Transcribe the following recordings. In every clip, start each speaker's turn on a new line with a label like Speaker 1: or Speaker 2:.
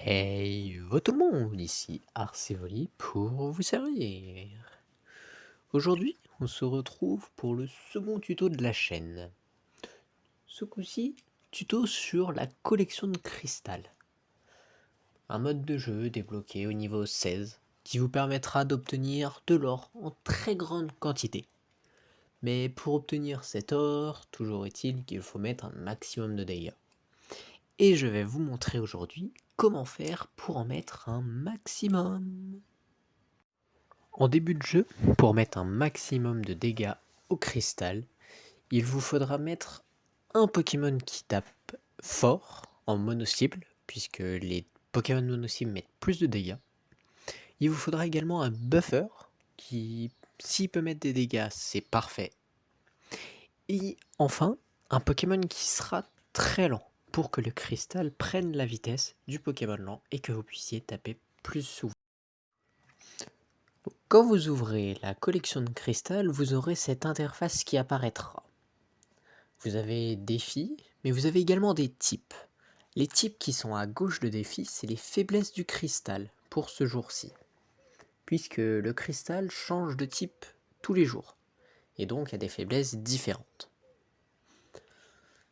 Speaker 1: Hey, tout le monde, ici Arsevoli pour vous servir. Aujourd'hui, on se retrouve pour le second tuto de la chaîne. Ce coup-ci, tuto sur la collection de cristal. Un mode de jeu débloqué au niveau 16 qui vous permettra d'obtenir de l'or en très grande quantité. Mais pour obtenir cet or, toujours est-il qu'il faut mettre un maximum de dégâts. Et je vais vous montrer aujourd'hui comment faire pour en mettre un maximum. En début de jeu, pour mettre un maximum de dégâts au cristal, il vous faudra mettre un Pokémon qui tape fort en mono-cible, puisque les Pokémon mono-cible mettent plus de dégâts. Il vous faudra également un buffer qui, s'il peut mettre des dégâts, c'est parfait. Et enfin, un Pokémon qui sera très lent pour que le cristal prenne la vitesse du Pokémon lent et que vous puissiez taper plus souvent. Quand vous ouvrez la collection de cristal, vous aurez cette interface qui apparaîtra. Vous avez défis, mais vous avez également des types. Les types qui sont à gauche de défi, c'est les faiblesses du cristal pour ce jour-ci. Puisque le cristal change de type tous les jours. Et donc il y a des faiblesses différentes.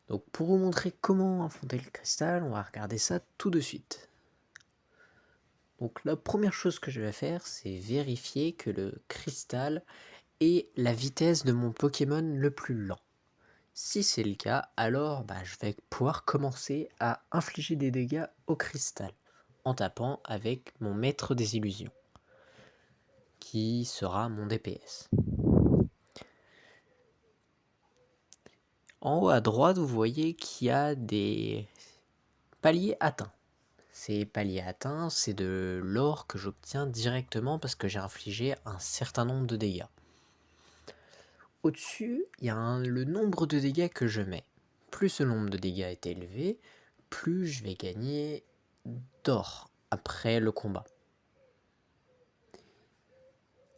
Speaker 1: Donc pour vous montrer comment affronter le cristal, on va regarder ça tout de suite. Donc la première chose que je vais faire, c'est vérifier que le cristal ait la vitesse de mon Pokémon le plus lent. Si c'est le cas, alors je vais pouvoir commencer à infliger des dégâts au cristal en tapant avec mon maître des illusions, qui sera mon DPS. En haut à droite, vous voyez qu'il y a des paliers atteints. Ces paliers atteints, c'est de l'or que j'obtiens directement parce que j'ai infligé un certain nombre de dégâts. Au-dessus, il y a le nombre de dégâts que je mets. Plus ce nombre de dégâts est élevé, plus je vais gagner d'or après le combat.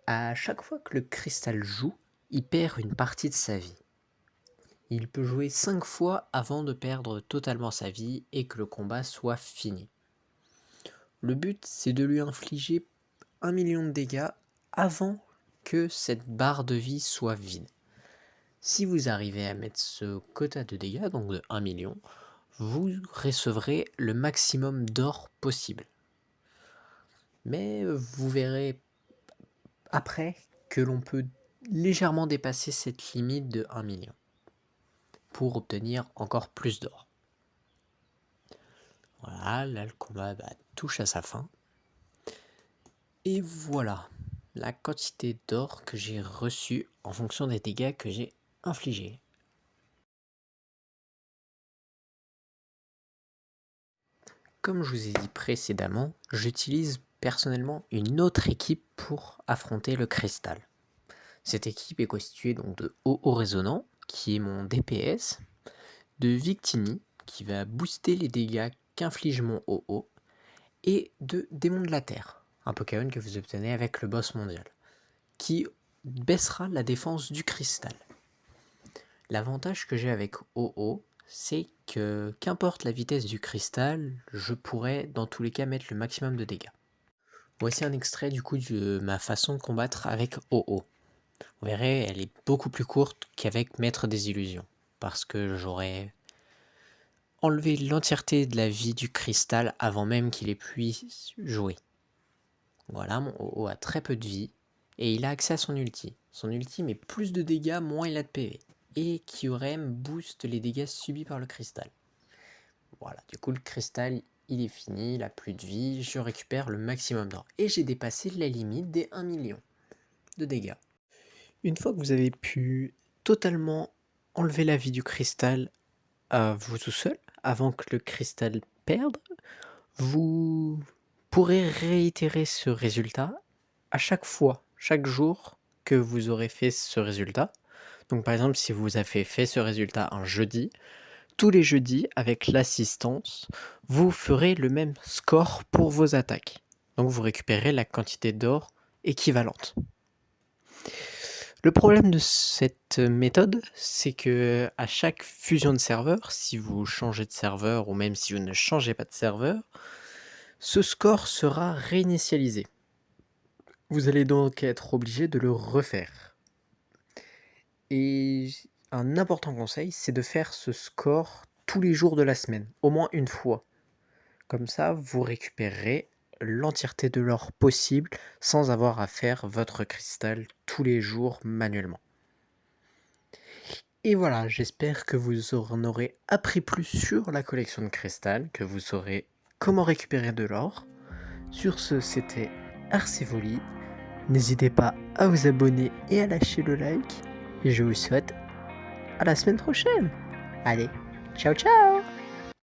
Speaker 1: À chaque fois que le cristal joue, il perd une partie de sa vie. Il peut jouer 5 fois avant de perdre totalement sa vie et que le combat soit fini. Le but, c'est de lui infliger 1 million de dégâts avant que cette barre de vie soit vide. Si vous arrivez à mettre ce quota de dégâts, donc de 1 million, vous recevrez le maximum d'or possible. Mais vous verrez après que l'on peut légèrement dépasser cette limite de 1 million pour obtenir encore plus d'or. Voilà, là le combat touche à sa fin. Et voilà la quantité d'or que j'ai reçue en fonction des dégâts que j'ai infligés. Comme je vous ai dit précédemment, j'utilise personnellement une autre équipe pour affronter le cristal. Cette équipe est constituée donc de Ho-Oh Résonant, qui est mon DPS, de Victini, qui va booster les dégâts qu'inflige mon Ho-Oh, et de Démon de la Terre, un Pokémon que vous obtenez avec le boss mondial, qui baissera la défense du cristal. L'avantage que j'ai avec Ho-Oh, c'est que qu'importe la vitesse du cristal, je pourrais dans tous les cas mettre le maximum de dégâts. Voici un extrait du coup de ma façon de combattre avec Ho-Oh. Vous verrez, elle est beaucoup plus courte qu'avec Maître des Illusions, parce que j'aurais enlevé l'entièreté de la vie du cristal avant même qu'il ait pu jouer. Voilà, mon Ho-Oh a très peu de vie, et il a accès à son ulti. Son ulti met plus de dégâts, moins il a de PV. Et Kyurem booste les dégâts subis par le cristal. Voilà, du coup le cristal il est fini, il a plus de vie, je récupère le maximum d'or. Et j'ai dépassé la limite des 1 million de dégâts. Une fois que vous avez pu totalement enlever la vie du cristal à vous tout seul, avant que le cristal perde, vous pourrez réitérer ce résultat à chaque fois, chaque jour que vous aurez fait ce résultat. Donc par exemple, si vous avez fait ce résultat un jeudi, tous les jeudis, avec l'assistance, vous ferez le même score pour vos attaques. Donc vous récupérez la quantité d'or équivalente. Le problème de cette méthode, c'est que à chaque fusion de serveur, si vous changez de serveur ou même si vous ne changez pas de serveur, Ce score sera réinitialisé. Vous allez donc être obligé de le refaire. Et un important conseil, c'est de faire ce score tous les jours de la semaine, au moins une fois. Comme ça, vous récupérerez l'entièreté de l'or possible sans avoir à faire votre cristal tous les jours manuellement. Et voilà, j'espère que vous en aurez appris plus sur la collection de cristal, que vous saurez comment récupérer de l'or. Sur ce, c'était Arcevoli. N'hésitez pas à vous abonner et à lâcher le like. Et je vous souhaite à la semaine prochaine. Allez, ciao ciao!